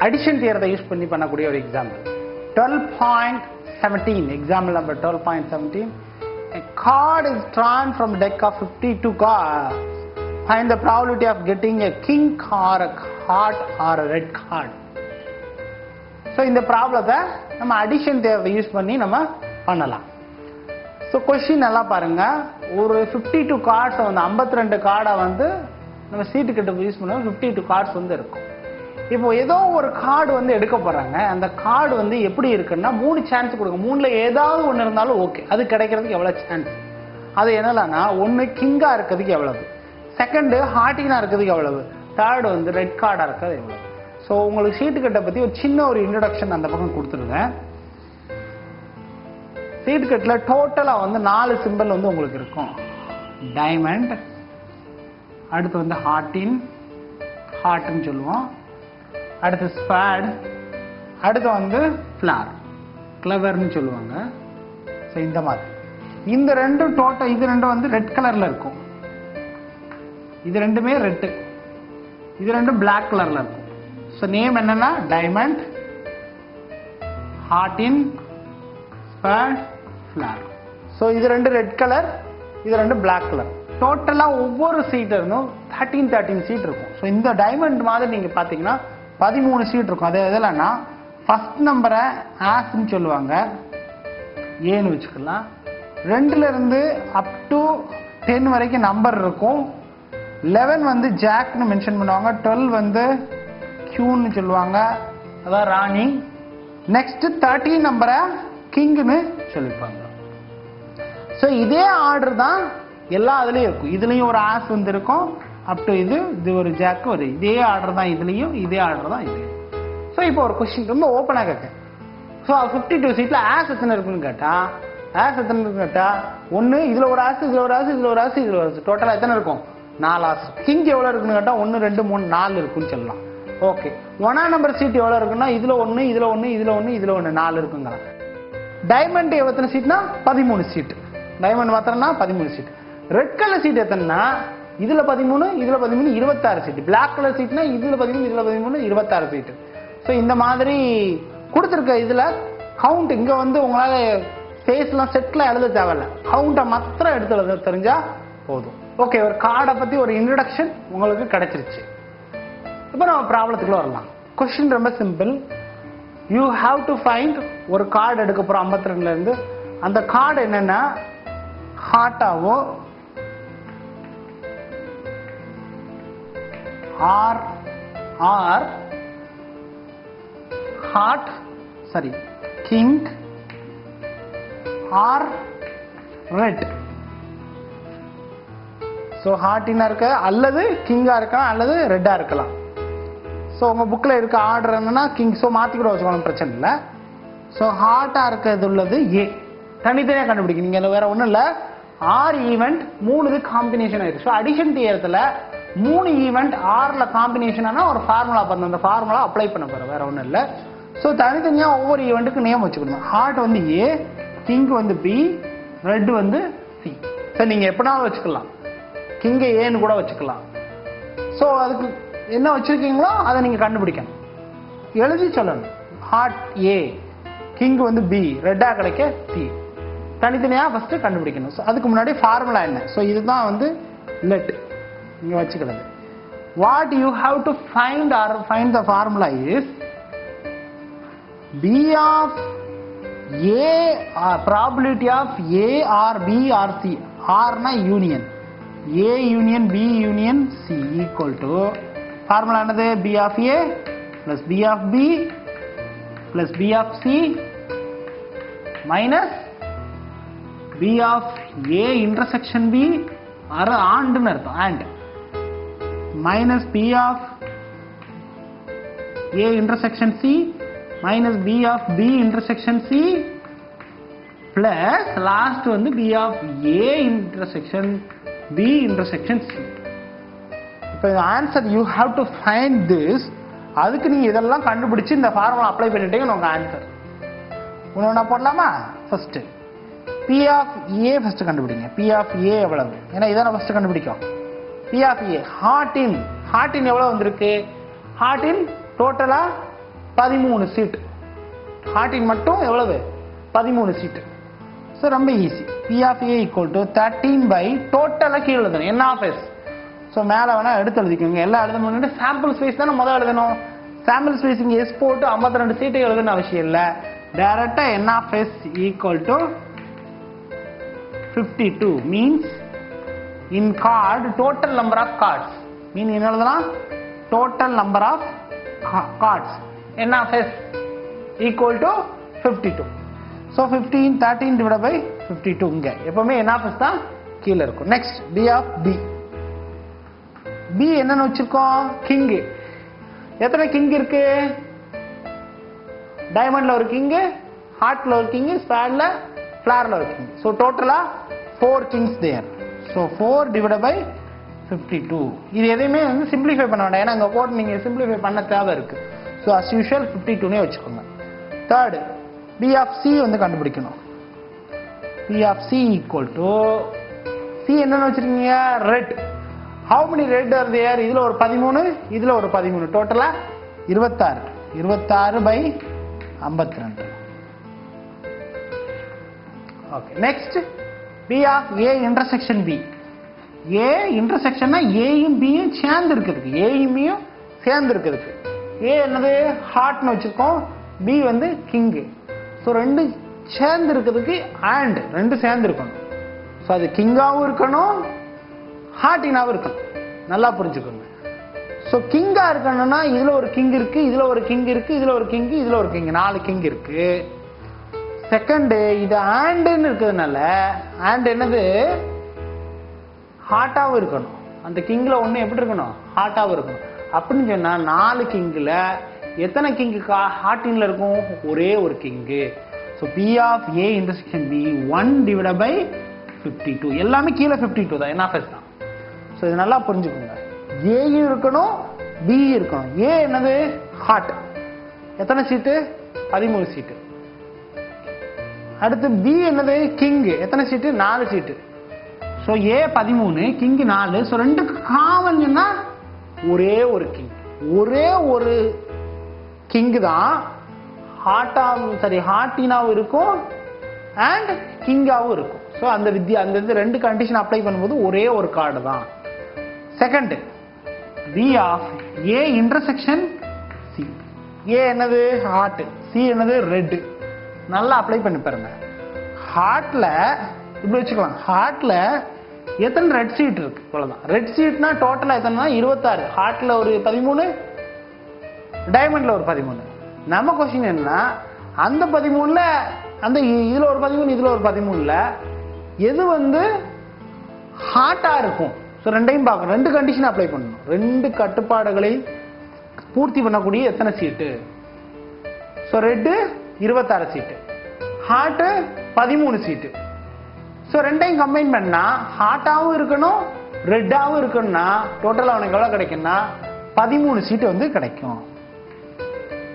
Addition தியரத்தை use பண்ணி பண்ணக்கூடிய ஒரு example. 12.17 example number 12.17. A card is drawn from a deck of 52 cards. Find the probability of getting a king or a heart or a red card. So இந்த ப்ராப்ளத்தை நம்ம addition தியரத்தை use பண்ணி நம்ம பண்ணலாம். ஸோ கொஸ்டின் நல்லா பாருங்க. ஒரு 52 கார்ட்ஸை வந்து 52 கார்டை வந்து நம்ம சீட்டு கிட்ட யூஸ் பண்ணுவோம். 52 கார்ட்ஸ் வந்து இருக்கும். இப்போ ஏதோ ஒரு கார்டு வந்து எடுக்க போறாங்க. அந்த கார்டு வந்து எப்படி இருக்குன்னா 3 சான்ஸ் கொடுங்க. 3ல ஏதாவது ஒன்று இருந்தாலும் ஓகே. அது கிடைக்கிறதுக்கு எவ்வளவு சான்ஸ்? அது என்னன்னா, ஒன்று கிங்கா இருக்கிறதுக்கு எவ்வளவு, செகண்ட் ஹார்டினா இருக்கிறதுக்கு எவ்வளவு, தேர்ட் வந்து ரெட் கார்டா இருக்கிறது எவ்வளவு. ஸோ உங்களுக்கு சீட்டு கட்டை பத்தி ஒரு சின்ன ஒரு இன்ட்ரோடக்ஷன் அந்த பக்கம் கொடுத்துருங்க. சீட்டு கட்டில் டோட்டலா வந்து 4 சிம்பிள் வந்து உங்களுக்கு இருக்கும். டைமண்ட், அடுத்து வந்து ஹார்ட்னு சொல்லுவோம், அடுத்து ஸ்பேட், அடுத்து வந்து ஃபிளார், கிளவர்னு சொல்லுவாங்க. ஸோ இந்த மாதிரி இந்த ரெண்டும் டோட்டல், இது ரெண்டும் வந்து ரெட் கலர்ல இருக்கும். இது ரெண்டுமே ரெட்டு, இது ரெண்டும் பிளாக் கலர்ல இருக்கும். ஸோ நேம் என்னன்னா diamond, heart, spade, flower. So இது ரெண்டு ரெட் கலர், இது ரெண்டு பிளாக் கலர். டோட்டலா ஒவ்வொரு சீட் இருந்தும் 13 சீட் இருக்கும். ஸோ இந்த டைமண்ட் மாதிரி நீங்க பாத்தீங்கன்னா 13 சீட் இருக்கும். அது எதுலன்னா ஃபர்ஸ்ட் நம்பரை ஆஸ்ன்னு சொல்லுவாங்க, ஏன்னு வச்சுக்கலாம். 2ல இருந்து அப் டு 10 வரைக்கும் நம்பர் இருக்கும். 11 வந்து ஜாக்னு மென்ஷன் பண்ணுவாங்க. 12 வந்து கியூன்னு சொல்லுவாங்க, அதான் ராணி. நெக்ஸ்ட் 13 நம்பரை கிங்னு சொல்லிருப்பாங்க. ஸோ இதே ஆர்டர் தான் எல்லா இதுலயும் இருக்கும். இதுலயும் ஒரு ஆஸ் வந்து இருக்கும், அப் டு இது ஒரு ஜாக்கு, ஒரு இதே ஆர்டர் தான் இதுலயும், இதே ஆர்டர் தான் இதுலயும். ஸோ இப்போ ஒரு கொஸ்டின் ரொம்ப ஓப்பனா கேட்க. ஸோ 52 சீட்ல ஆஸ் எத்தனை இருக்குன்னு கேட்டா, ஒன்னு இதுல ஒரு ஆஸ், இதுல ஒரு ஆஸ், இதுல ஒரு ஆஸ், இதுல ஒரு ஆஸ், டோட்டலா எத்தனை இருக்கும்? 4 ஆஸ். கிங் எவ்வளவு இருக்குன்னு கேட்டா 1 2 3 4 இருக்குன்னு சொல்லலாம். ஓகே, 1ஆம் நம்பர் சீட் எவ்வளவு இருக்குன்னா இதுல 1 இதுல 1 இதுல 1 இதுல 1 4 இருக்குங்க. டைமண்ட் எத்தனை சீட்னா 13 சீட். டைமண்ட் மாத்திரம்னா 13 சீட். ரெட் கலர் சீட் எத்தனைனா இதுல 13 இதுல 13 26 சீட். பிளாக் கலர் சீட்னா இதுல 13 இதுல 13 26 சீட். ஸோ இந்த மாதிரி கொடுத்துருக்க இதுல கவுண்ட் இங்க வந்து உங்களால ஃபேஸ்லாம் செட்ல எழுத தேவையில்ல, கவுண்டை மாத்திரம் எடுத்து எழுத தெரிஞ்சா போதும். ஓகே, ஒரு கார்டை பத்தி ஒரு இன்ட்ரோடக்ஷன் உங்களுக்கு கிடைச்சிருச்சு. இப்போ நம்ம ப்ராப்ளத்துக்குள்ள வரலாம். கொஸ்டின் ரொம்ப simple. You have to find ஒரு கார்டு எடுக்க போறோம் 52ல இருந்து. அந்த கார்டு என்னன்னா ஹார்ட்டாவோ or heart sorry king or red. So ஹார்டினா இருக்க அல்லது கிங்கா இருக்கலாம் அல்லது ரெட்டா இருக்கலாம். ஸோ உங்க புக்ல இருக்க ஆர்டர் என்னன்னா கிங். ஸோ மாத்தி கூட வச்சுக்கணும், பிரச்சனை இல்லை. ஸோ ஹார்ட்டா இருக்கிறது உள்ளது ஏ. தனித்தனியா கண்டுபிடிக்கும். நீங்க வேற ஒண்ணும் இல்ல, 6 ஈவெண்ட் 3 இது காம்பினேஷன் ஆயிருக்கு. ஸோ அடிஷன் தியரத்துல 3 ஈவெண்ட் 6ல காம்பினேஷன் ஆனா ஒரு ஃபார்முலா பண்ண, அந்த ஃபார்முலா அப்ளை பண்ண போற, வேற ஒண்ணும் இல்ல. ஸோ தனித்தனியா ஒவ்வொரு ஈவெண்ட்டுக்கு நேம் வச்சுக்கணும். ஹார்ட் வந்து ஏ, கிங் வந்து பி, ரெட் வந்து சி. சார் நீங்க எப்படினாலும் வச்சுக்கலாம், கிங்க ஏன்னு கூட வச்சுக்கலாம். ஸோ அதுக்கு என்ன வச்சிருக்கீங்களோ அதை நீங்க கண்டுபிடிக்கணும், எழுதி சொல்லணும். ஹார்ட் ஏ, கிங் வந்து பி, ரெட்டா கிடைக்க சி. தனித்தனியா ஃபர்ஸ்ட் கண்டுபிடிக்கணும். ஸோ அதுக்கு முன்னாடி ஃபார்முலா என்ன? ஸோ இதுதான் வந்து லெட் இங்க வச்சுக்கிறது. What you have to find or find the formula is P of A, probability of A or B or C. ஆர்னா union, A union B union C equal to formula என்னது? P of A plus P of B plus P of C minus P of A intersection B, ஆண்டுன்னு அர்த்தம், and minus P of A intersection C minus P of B intersection C plus last வந்து B of A intersection B intersection C. இப்போ answer you have to find this. அதுக்கு நீங்க இதெல்லாம் கண்டுபிடிச்சு இந்த formula apply பண்ணிட்டீங்க உங்க ஆன்சர். ஒண்ணு போடலாமா? First B of A first கண்டுபிடிங்க. பி ஆஃப் ஏ எவ்வளவு? ஏன்னா இதான ஃபர்ஸ்ட் கண்டுபிடிக்கும். பி ஆஃப் ஏ ஹார்டின் எவ்வளவு வந்திருக்கு? ஹார்டின் டோட்டலா 13 சீட். ஹார்ட்டின் மட்டும் எவ்வளவு? 13 சீட். ஸோ ரொம்ப easy. P of A equal to 13 by டோட்டலாக கீழே எழுதணும் N of S. ஸோ மேலே வேணால் எடுத்து எழுதிக்கோங்க. எல்லாம் எழுத முன்னாடி சாம்பிள் ஸ்பேஸ் தானே முதல் எழுதணும். சாம்பிள் ஸ்பேஸ் இங்கே S போட்டு 52 சீட்டை எழுதணும் அவசியம் இல்லை. டைரக்டாக N of S equal to 52 means in card total number of cards. மீன் என்ன எழுதலாம்? total number of cards. N of S equal to 52. So 15 13 divided by 52 இங்க எப்பவுமே N of S தான் கீழே இருக்கும். Next B of B. B என்னன்னு வச்சிருக்கோம்? King. எத்தனை கிங் இருக்கு? டைமண்ட்ல ஒரு கிங், ஹார்ட்ல ஒரு கிங், ஸ்பேர்ல ஃபிளார்ல ஒரு கிங். ஸோ டோட்டலா 4 kings there. So 4 divided by 52. இது எதையுமே வந்து சிம்பிளிஃபை பண்ண வேண்டாம். ஏன்னா அங்கே போட்டு நீங்கள் சிம்பிளிஃபை பண்ண தேவை இருக்கு. ஸோ அஸ் யூஷுவல் 52 வச்சுக்கோங்க. தேர்டு B of C வந்து கண்டுபிடிக்கணும். P of C equal to C என்னன்னு வச்சிருக்கீங்க? Red. How many red are there? இதுல ஒரு 13, இதுல ஒரு 13. டோட்டலா 26. 26 by 52. Okay. Next B of A intersection B. A இன்டர்செக்ஷன்னா ஏயும் பியும் சேர்ந்து இருக்குதுக்கு. ஏயும் பியும் சேர்ந்து இருக்குதுக்கு. A என்னது? ஹார்ட்னு வச்சிருக்கோம். B வந்து கிங். ஸோ ரெண்டு சேர்ந்து இருக்கிறதுக்கு அண்ட் ரெண்டு சேர்ந்து இருக்கணும். ஸோ அது கிங்காகவும் இருக்கணும், ஹார்ட்டினாவும் இருக்கணும். நல்லா புரிஞ்சுக்கோங்க. ஸோ கிங்கா இருக்கணும்னா இதுல ஒரு கிங் இருக்கு, இதுல ஒரு கிங் இருக்கு, இதுல ஒரு கிங், இதுல ஒரு கிங், 4 கிங் இருக்கு. செகண்ட் இது ஆண்டுன்னு இருக்கிறதுனால ஆண்ட் என்னது? ஹார்ட்டாவும் இருக்கணும். அந்த கிங்ல ஒண்ணு எப்படி இருக்கணும்? ஹார்ட்டாவும் இருக்கணும். அப்படின்னு சொன்னா 4 கிங்ல எத்தனை கிங் ஹார்ட்டின்ல இருக்கும்? ஒரே ஒரு king. So P of A intersection B 1 divided by 52. எல்லாமே கீழே 52 தான். N of S தான். ஸோ இது நல்லா புரிஞ்சுக்கோங்க. ஏயும் இருக்கணும், B இருக்கணும். A என்னது? ஹார்ட். எத்தனை சீட்டு? 13 சீட்டு. அடுத்து B என்னது? கிங். எத்தனை சீட்டு? 4 சீட்டு. So A 13, king 4. ஸோ ரெண்டுக்கு காமன் சொன்னா ஒரே ஒரு கிங். ஒரே ஒரு கிங் தான் ஹார்ட்டினாவும் இருக்கும் அண்ட் கிங்காவும் இருக்கும். ஸோ அந்த அந்த ரெண்டு கண்டிஷன் அப்ளை பண்ணும்போது ஒரே ஒரு கார்டு தான். Second B of A intersection C. A என்னது? ஹார்ட். C என்னது? ரெட். நல்லா அப்ளை பண்ணி பாருங்க. ஹார்ட்ல இப்படி வச்சுக்கலாம். ஹார்ட்ல எத்தனை ரெட் சீட் இருக்கு? அவ்வளவுதான். ரெட் சீட்னா டோட்டலா எத்தனை? 26. ஹார்ட்ல ஒரு 13, டைமண்ட்ல ஒரு 13. நம்ம கொஸ்டின் என்னன்னா அந்த 13ல அந்த இதுல ஒரு 13, இதுல ஒரு 13ல எது வந்து ஹார்ட்டா இருக்கும்? ஸோ ரெண்டையும் பார்க்கணும். ரெண்டு கண்டிஷன் அப்ளை பண்ணணும். ரெண்டு கட்டுப்பாடுகளை பூர்த்தி பண்ணக்கூடிய எத்தனை சீட்டு? ஸோ ரெட்டு 26 சீட்டு, ஹார்ட்டு 13 சீட்டு. ஸோ ரெண்டையும் கம்பைன் பண்ணா ஹார்ட்டாவும் இருக்கணும், ரெட்டாவும் இருக்கணும்னா டோட்டலா அவனுக்கு எவ்வளவு கிடைக்கும்னா 13 சீட்டு வந்து கிடைக்கும்.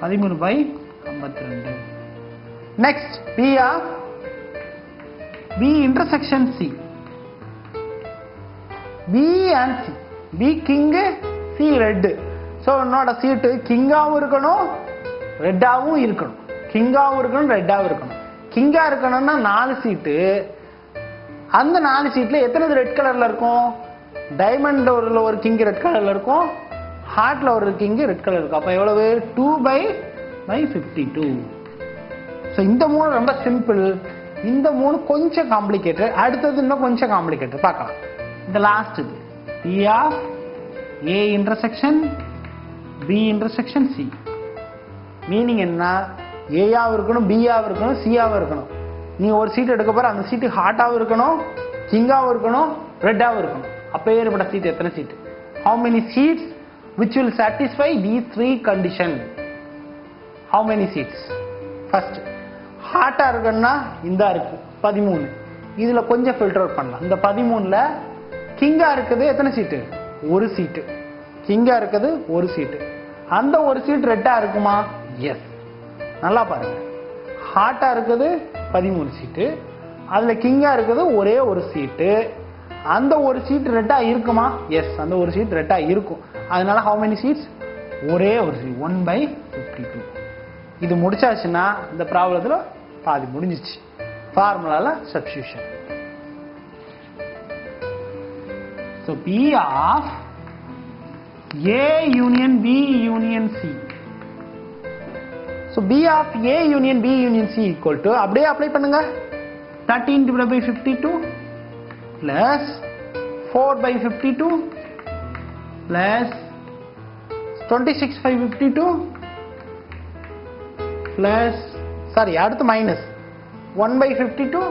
13 by 52. Next B of B intersection C. B and C. B king, C red. So என்னோட சீட்டு கிங்காவும் இருக்கணும், ரெட்டாவும் இருக்கணும். கிங்காவும் இருக்கணும், ரெட்டாவும் இருக்கணும். கிங்கா இருக்கணும்னா 4 சீட்டு. அந்த 4 சீட்ல எத்தனை ரெட் கலர்ல இருக்கும்? டைமண்ட் ஒரு கிங் ரெட் கலர்ல இருக்கும், ஹார்ட்ல ஒரு கிங் ரெட் கலர் இருக்கும். அப்ப எவ்வளவு? 2 by 52. ஸோ இந்த 3 ரொம்ப சிம்பிள். இந்த 3 கொஞ்சம் காம்ப்ளிகேட்டட். அடுத்தது இன்னும் கொஞ்சம் காம்ப்ளிகேட்டட் பார்க்கலாம். இந்த லாஸ்ட் இது P of A intersection B intersection C. Meaning என்ன? ஏயாவும் இருக்கணும், பியாவும் இருக்கணும், சியாவும் இருக்கணும். நீ ஒரு சீட் எடுக்க போற, அந்த சீட்டு ஹார்ட்டாவும் இருக்கணும், கிங்காவும் இருக்கணும், ரெட்டாவும் இருக்கணும். அப்ப ஏற்பட்ட சீட் எத்தனை seat? How many seats which will satisfy these 3 condition? How many seats? First ஹார்ட்டா இருக்குன்னா இந்த இருக்கு 13. இதுல கொஞ்சம் ஃபில்டர் அவுட் பண்ணலாம். இந்த 13ல கிங்கா இருக்குது எத்தனை சீட்டு? ஒரு சீட்டு. கிங்கா இருக்குது ஒரு சீட்டு. அந்த ஒரு சீட் ரெட்டா இருக்குமா? எஸ். நல்லா பாருங்க. ஹார்ட்டா இருக்குது 13 சீட்டு, அதுல கிங்கா இருக்குது ஒரே ஒரு சீட்டு. அந்த ஒரு சீட் ரெட்டா இருக்குமா? எஸ், அந்த ஒரு சீட் ரெட்டா இருக்கும். அதனால how many seats? ஒரே ஒரு சீட் 1 by 52. இது முடிச்சாச்சுன்னா இந்த ப்ராப்ளத்துல பாதி முடிஞ்சிச்சு. ஃபார்முலால substitution. So P of A union B union C. So B of A union B union C equal to அப்படியே அப்ளை பண்ணுங்க. 13 divided by 52 plus 4 by 52 plus 26 by 52 plus அடுத்து minus 1 by 52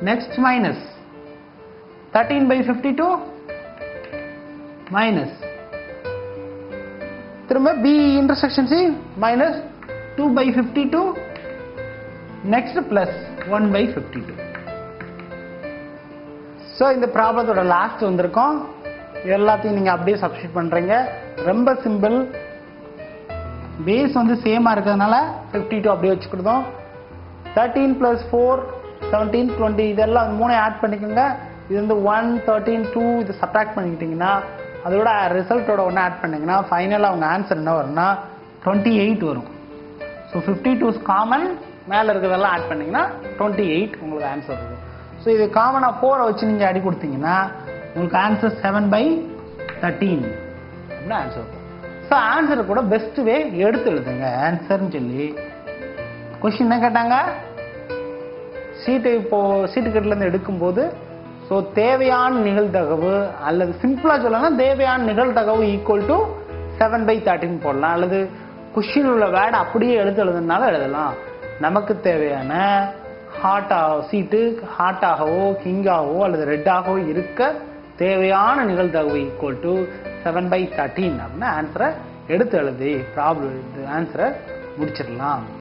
next minus 13 by 52 minus திரும்ப B intersection C minus 2 by 52 next plus 1 by 52. So இந்த ப்ராப்ளத்தோட last வந்திருக்கோம். எல்லாத்தையும் நீங்க அப்படியே substitute பண்றீங்க. ரொம்ப சிம்பிள். பேஸ் வந்து சேமா இருக்கிறதுனால 52 அப்படியே வச்சுக்கிட்டோம். 13 plus 4 17 20 இதெல்லாம் மூணே ஆட் பண்ணிக்கோங்க. இது வந்து 1 13 2 இது சப்ட்ராக்ட் பண்ணிக்கிட்டீங்கன்னா அதோட ரிசல்ட்டோட ஒன்று ஆட் பண்ணிங்கன்னா ஃபைனலாக அவங்க ஆன்சர் என்ன வரும்னா 28 வரும். ஸோ 52 இஸ் காமன், மேலே இருக்கிறதெல்லாம் ஆட் பண்ணிங்கன்னா 28 உங்களுக்கு ஆன்சர் வரும். ஸோ இது காமனாக 4 வச்சு நீங்கள் அடி கொடுத்தீங்கன்னா உங்களுக்கு ஆன்சர் 7/13 அப்படின்னு ஆன்சர் வரும். ஸோ ஆன்சரை கூட பெஸ்ட் வே எடுத்து எழுதுங்க ஆன்சர்னு சொல்லி. கொஸ்டின் என்ன கேட்டாங்க, சீட்டுக்கட்டிலேருந்து எடுக்கும்போது ஸோ தேவையான நிகழ்தகவு அல்லது சிம்பிளாக சொல்லலாம் தேவையான நிகழ்தகவு ஈக்குவல் டு 7/13 போடலாம். அல்லது கொஸ்டின் உள்ள வேர்டு அப்படியே எழுதுனாலும் எழுதலாம். நமக்கு தேவையான சீட்டு ஹாட்டாகவோ கிங்காகவோ அல்லது ரெட்டாகவோ இருக்க தேவையான நிகழ்தகவு ஈக்குவல் டு 7/13 அப்படின்னு ஆன்சரை எடுத்து எழுதி ப்ராப்ளம் ஆன்சரை முடிச்சிடலாம்.